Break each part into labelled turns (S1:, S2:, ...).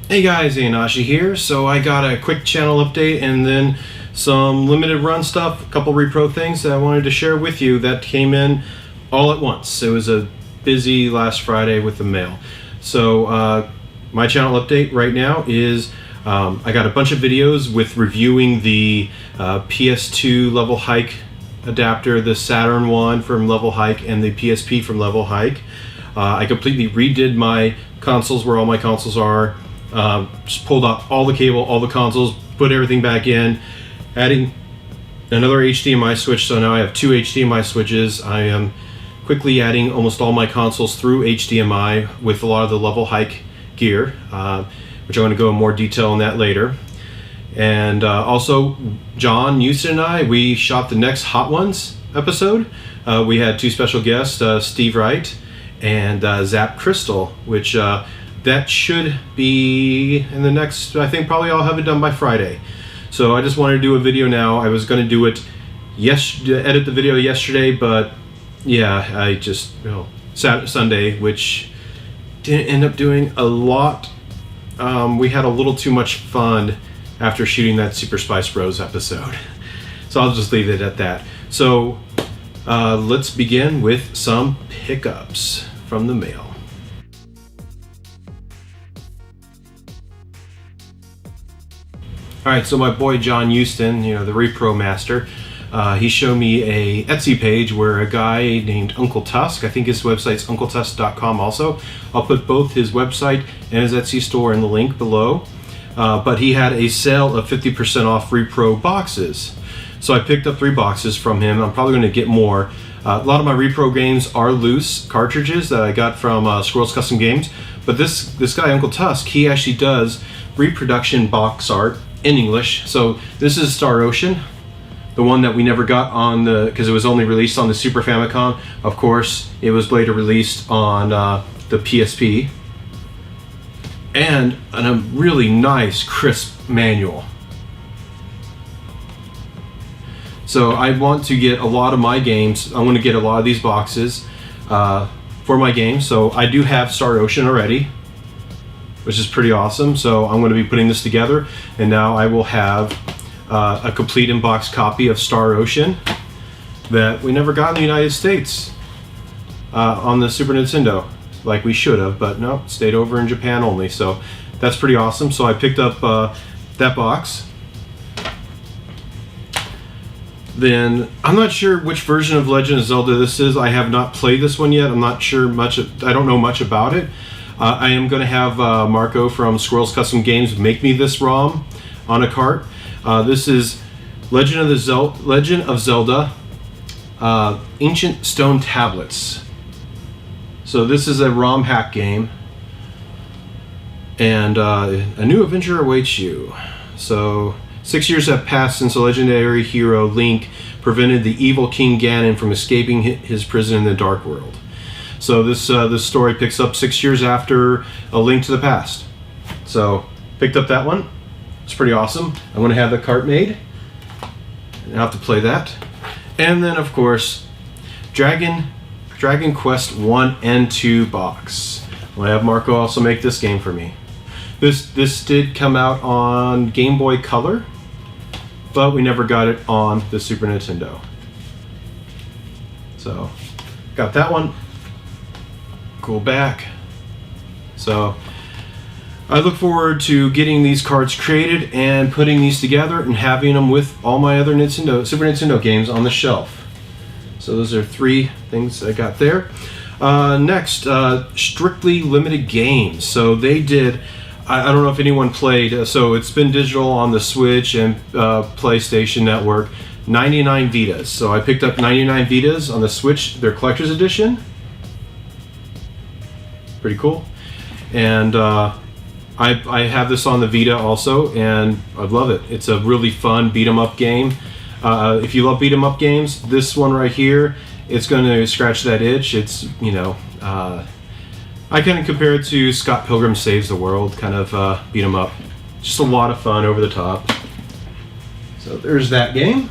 S1: Hey guys, Anashi here. So I got a quick channel update and then some limited run stuff, a couple repro things that I wanted to share with you that came in all at once. It was a busy last Friday with the mail. So my channel update right now is I got a bunch of videos with reviewing the PS2 Level Hike adapter, the Saturn one from Level Hike, and the PSP from Level Hike. I completely redid my consoles where all my consoles are. Just pulled out all the cable, all the consoles, put everything back in, adding another HDMI switch, so now I have two HDMI switches. I am quickly adding almost all my consoles through HDMI with a lot of the Level Hike gear, which I'm going to go in more detail on that later. And also, John Houston and I, we shot the next Hot Ones episode. We had two special guests, Steve Wright and Zap Crystal, which that should be in the next, I think probably I'll have it done by Friday. So I just wanted to do a video now. I was going to do it, edit the video yesterday, but yeah, I just, Sunday, which didn't end up doing a lot. We had a little too much fun after shooting that Super Spice Bros episode. So I'll just leave it at that. So let's begin with some pickups from the mail. Alright, so my boy John Houston, the Repro Master, he showed me a Etsy page where a guy named Uncle Tusk, I think his website's uncletusk.com also. I'll put both his website and his Etsy store in the link below. But he had a sale of 50% off Repro boxes. So I picked up 3 boxes from him. I'm probably going to get more. A lot of my Repro games are loose cartridges that I got from Squirrels Custom Games. But this guy, Uncle Tusk, he actually does reproduction box art in English. So this is Star Ocean, the one that we never got on because it was only released on the Super Famicom. Of course, it was later released on the PSP. And a really nice, crisp manual. So I want to get a lot of my games. I want to get a lot of these boxes for my games. So I do have Star Ocean already, which is pretty awesome. So I'm going to be putting this together, and now I will have a complete in-box copy of Star Ocean that we never got in the United States on the Super Nintendo, like we should have, but no, stayed over in Japan only. So that's pretty awesome. So I picked up that box. Then I'm not sure which version of Legend of Zelda this is. I have not played this one yet. I'm not sure much. I don't know much about it. I am going to have Marco from Squirrels Custom Games make me this ROM on a cart. This is Legend of Zelda Ancient Stone Tablets. So this is a ROM hack game, and a new adventure awaits you. So 6 years have passed since the legendary hero Link prevented the evil King Ganon from escaping his prison in the Dark World. So this story picks up 6 years after A Link to the Past. So picked up that one. It's pretty awesome. I'm going to have the cart made, and I'll have to play that. And then of course, Dragon Quest 1 and 2 box. I'm going to have Marco also make this game for me. This did come out on Game Boy Color, but we never got it on the Super Nintendo. So got that one. Go back. So I look forward to getting these cards created and putting these together and having them with all my other Super Nintendo games on the shelf. So those are 3 things I got there. Next, strictly limited games. So they did, I don't know if anyone played, so it's been digital on the Switch and PlayStation Network, 99 Vitas. So I picked up 99 Vitas on the Switch, their collector's edition. Pretty cool. And I have this on the Vita also, and I love it. It's a really fun beat-em-up game. If you love beat-em-up games, this one right here, it's going to scratch that itch. It's, I kind of compare it to Scott Pilgrim Saves the World, kind of beat-em-up. Just a lot of fun, over the top. So there's that game.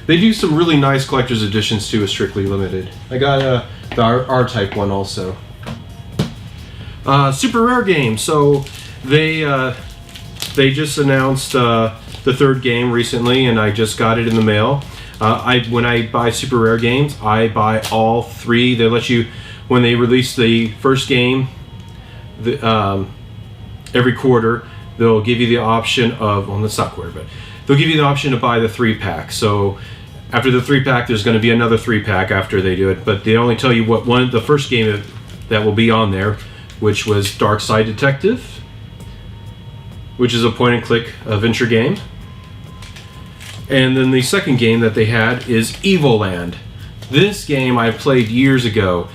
S1: They do some really nice collector's editions too, with Strictly Limited. I got the R-Type one also. Super rare game. So They just announced the third game recently, and I just got it in the mail. When I buy super rare games, I buy all three. They let you, when they release the first game, every quarter, they'll give you the option of, well, that's not quarter, but they'll give you the option to buy the 3-pack. So after the 3-pack, there's going to be another 3-pack after they do it, but they only tell you what the first game that will be on there, which was Dark Side Detective, which is a point-and-click adventure game. And then the second game that they had is Evil Land. This game I played years ago.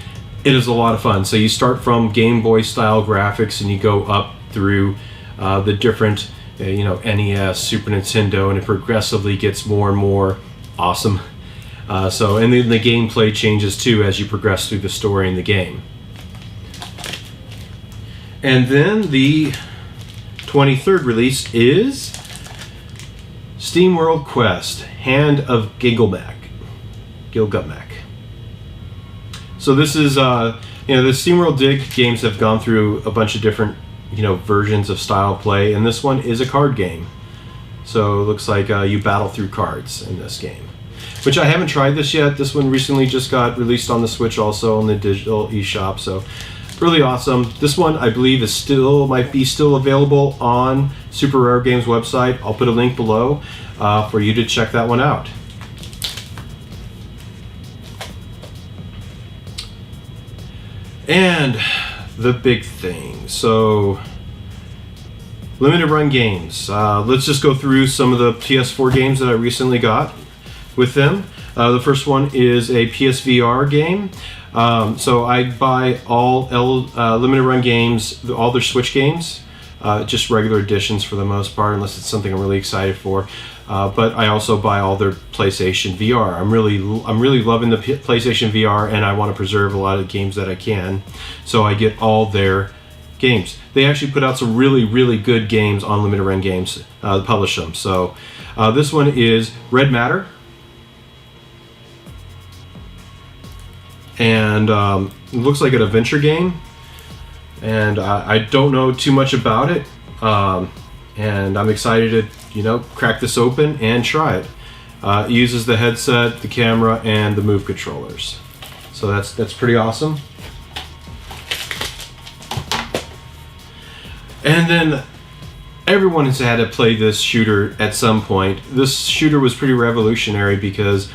S1: It is a lot of fun. So you start from Game Boy style graphics and you go up through the different, NES, Super Nintendo, and it progressively gets more and more awesome. And then the gameplay changes too as you progress through the story in the game. And then the 23rd release is SteamWorld Quest: Hand of Gilgamesh. So this is, the SteamWorld Dig games have gone through a bunch of different, versions of style play, and this one is a card game. So it looks like you battle through cards in this game, which I haven't tried this yet. This one recently just got released on the Switch, also on the digital eShop. So really awesome. This one I believe might be still available on Super Rare Games website. I'll put a link below for you to check that one out. And the big thing, so limited run games. Let's just go through some of the PS4 games that I recently got with them. The first one is a PSVR game. So I buy all limited run games, all their Switch games, just regular editions for the most part, unless it's something I'm really excited for. But I also buy all their PlayStation VR. I'm really loving the PlayStation VR, and I want to preserve a lot of games that I can. So I get all their games. They actually put out some really, really good games on limited run games. Publish them. So this one is Red Matter. And it looks like an adventure game, and I don't know too much about it, and I'm excited to crack this open and try it. It uses the headset, the camera, and the Move controllers, so that's pretty awesome. And then everyone has had to play this shooter at some point. This shooter was pretty revolutionary because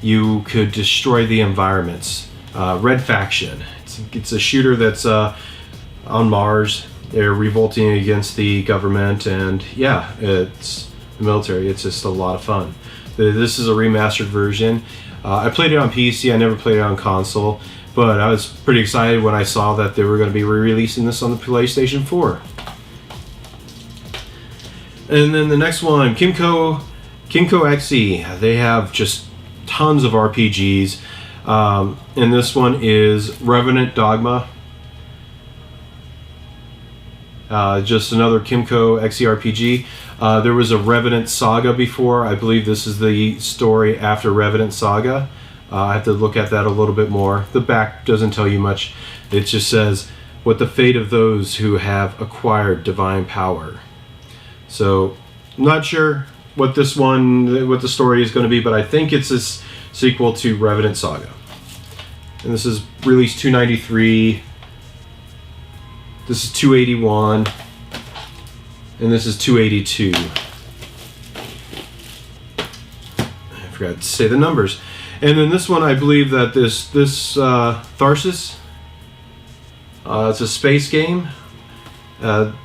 S1: you could destroy the environments. Red Faction. It's a shooter that's on Mars. They're revolting against the government, and it's the military. It's just a lot of fun. This is a remastered version. I played it on PC. I never played it on console, but I was pretty excited when I saw that they were going to be re-releasing this on the PlayStation 4. And then the next one, Kimco XE. They have just tons of RPGs. And this one is Revenant Dogma. Just another Kimco XE RPG. There was a Revenant Saga before. I believe this is the story after Revenant Saga. I have to look at that a little bit more. The back doesn't tell you much. It just says, what the fate of those who have acquired divine power. So, I'm not sure what the story is going to be, but I think it's this sequel to Revenant Saga. And this is release 293. This is 281. And this is 282. I forgot to say the numbers. And then this one, I believe that this Tharsis, it's a space game.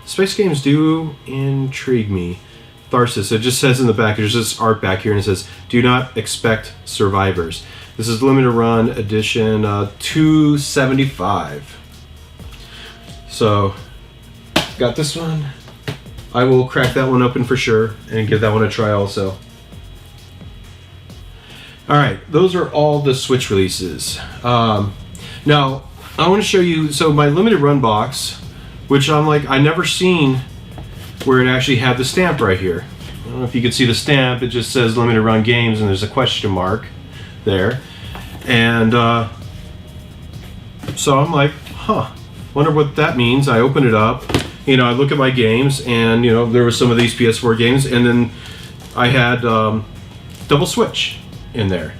S1: Space games do intrigue me. Tharsis, it just says in the back, there's this art back here, and it says, do not expect survivors. This is limited run edition 275. So, got this one. I will crack that one open for sure and give that one a try also. Alright, those are all the Switch releases. Now, I want to show you, so my limited run box, which I never seen where it actually had the stamp right here. I don't know if you can see the stamp. It just says limited run games and there's a question mark there. And so I'm like, wonder what that means. I open it up I look at my games, and there were some of these PS4 games, and then I had Double Switch in there,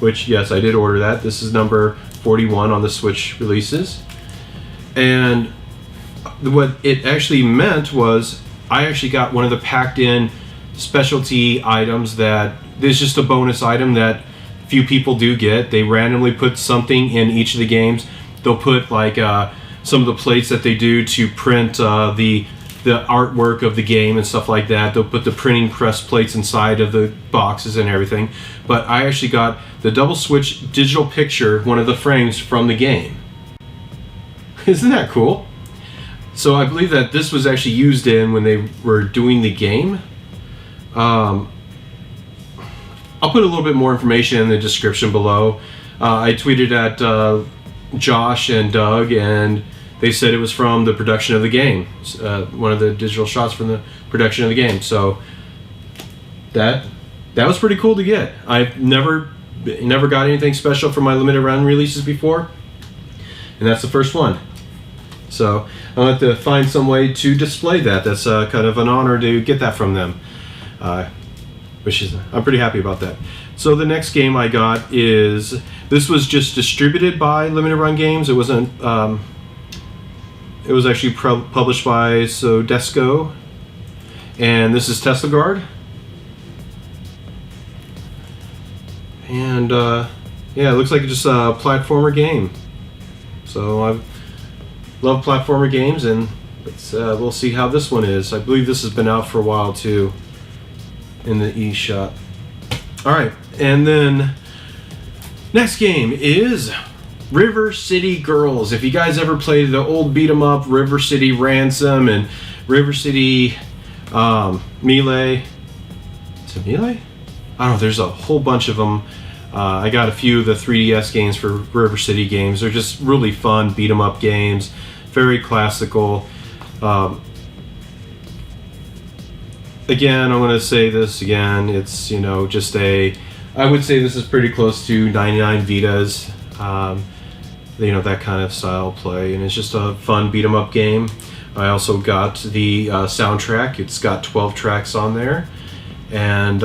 S1: which, yes, I did order that. This is number 41 on the Switch releases. And what it actually meant was I actually got one of the packed in specialty items that there's just a bonus item that few people do get. They randomly put something in each of the games. They'll put like some of the plates that they do to print the artwork of the game and stuff like that. They'll put the printing press plates inside of the boxes and everything. But I actually got the Double Switch digital picture, one of the frames from the game. Isn't that cool? So I believe that this was actually used in when they were doing the game. I'll put a little bit more information in the description below. I tweeted at Josh and Doug, and they said it was from the production of the game. One of the digital shots from the production of the game. So that was pretty cool to get. I've never got anything special for my limited run releases before, and that's the first one. So I'll have to find some way to display that. That's kind of an honor to get that from them. I'm pretty happy about that. So the next game I got is, this was just distributed by Limited Run Games. It wasn't. It was actually published by Sodesco, and this is Tesla Guard. And yeah, it looks like just a platformer game. So I love platformer games, and we'll see how this one is. I believe this has been out for a while too in the eShop. Alright, and then next game is River City Girls. If you guys ever played the old beat 'em up River City Ransom and River City Melee. Is it Melee? I don't know, there's a whole bunch of them. I got a few of the 3DS games for River City games. They're just really fun beat 'em up games, very classical. Again, I'm going to say this again. It's, just I would say this is pretty close to 99 Vitas. That kind of style play, and it's just a fun beat 'em up game. I also got the soundtrack. It's got 12 tracks on there, and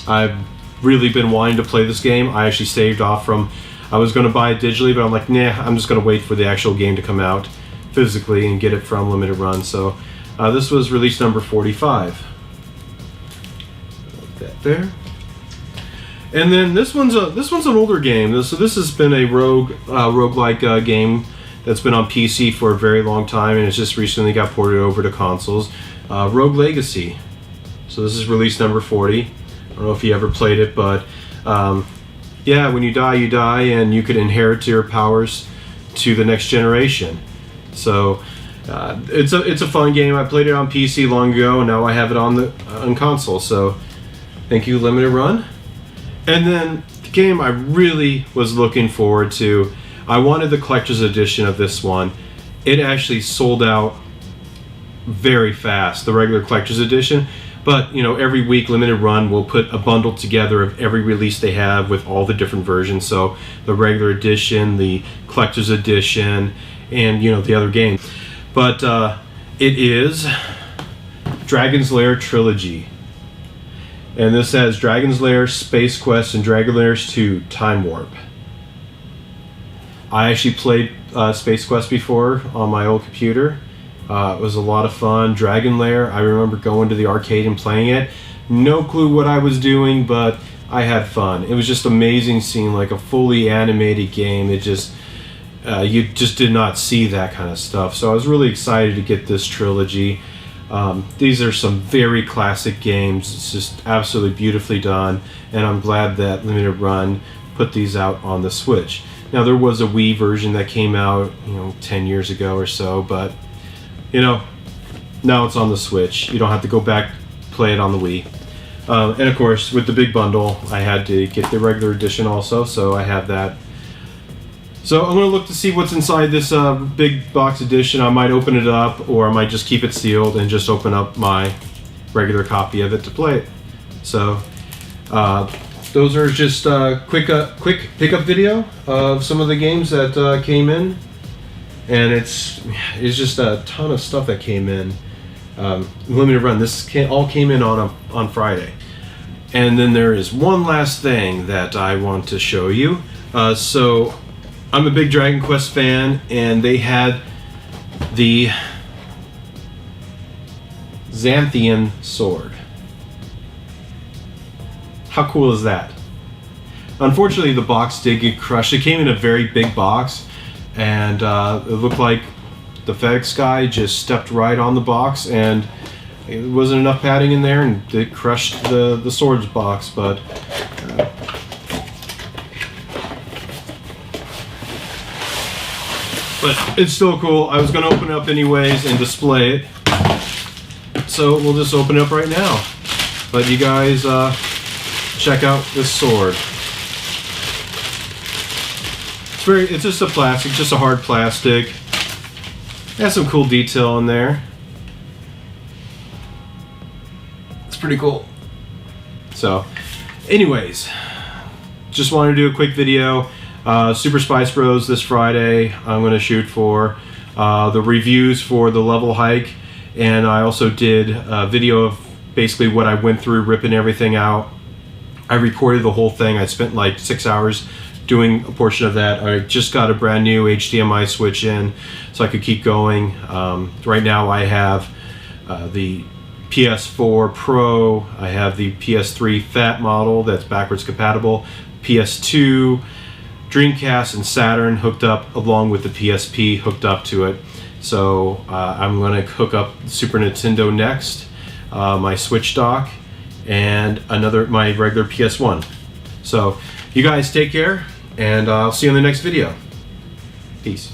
S1: I've really been wanting to play this game. I actually saved off I was going to buy it digitally, but I'm like, nah, I'm just going to wait for the actual game to come out physically and get it from Limited Run. So this was release number 45. Put that there. And then this one's an older game. So this has been a roguelike game that's been on PC for a very long time, and it's just recently got ported over to consoles. Rogue Legacy. So this is release number 40. I don't know if you ever played it, but yeah, when you die, and you could inherit your powers to the next generation. So it's a fun game. I played it on PC long ago, and now I have it on console. So thank you, Limited Run. And then the game I really was looking forward to, I wanted the collector's edition of this one. It actually sold out very fast, the regular collector's edition. But, every week Limited Run will put a bundle together of every release they have with all the different versions. So the regular edition, the collector's edition, and, the other game. But it is Dragon's Lair Trilogy. And this has Dragon's Lair, Space Quest, and Dragon Lairs 2 Time Warp. I actually played Space Quest before on my old computer. It was a lot of fun. Dragon Lair, I remember going to the arcade and playing it. No clue what I was doing, but I had fun. It was just amazing seeing like a fully animated game. It just, you just did not see that kind of stuff. So I was really excited to get this trilogy. These are some very classic games. It's just absolutely beautifully done, and I'm glad that Limited Run put these out on the Switch. Now there was a Wii version that came out 10 years ago or so, but now it's on the Switch. You don't have to go back play it on the Wii. And of course, with the big bundle, I had to get the regular edition also, so I have that. So I'm going to look to see what's inside this big box edition. I might open it up, or I might just keep it sealed and just open up my regular copy of it to play it. So those are just quick pickup video of some of the games that came in. and it's just a ton of stuff that came in. Limited run. This all came in on Friday. And then there is one last thing that I want to show you. So I'm a big Dragon Quest fan, and they had the Xanthian sword. How cool is that? Unfortunately, the box did get crushed. It came in a very big box, and it looked like the FedEx guy just stepped right on the box, and it wasn't enough padding in there, and it crushed the swords box. But it's still cool. I was going to open it up anyways and display it, so we'll just open it up right now. But you guys check out this sword. It's just a plastic, just a hard plastic. It has some cool detail in there. It's pretty cool. So, anyways, just wanted to do a quick video. Super Spice Bros this Friday. I'm going to shoot for the reviews for the level hike, and I also did a video of basically what I went through, ripping everything out. I recorded the whole thing. I spent like 6 hours doing a portion of that. I just got a brand new HDMI switch in so I could keep going. Right now I have the PS4 Pro, I have the PS3 Fat model that's backwards compatible, PS2, Dreamcast, and Saturn hooked up along with the PSP hooked up to it. So I'm going to hook up Super Nintendo next, my Switch dock, and my regular PS1. So you guys take care, and I'll see you in the next video. Peace.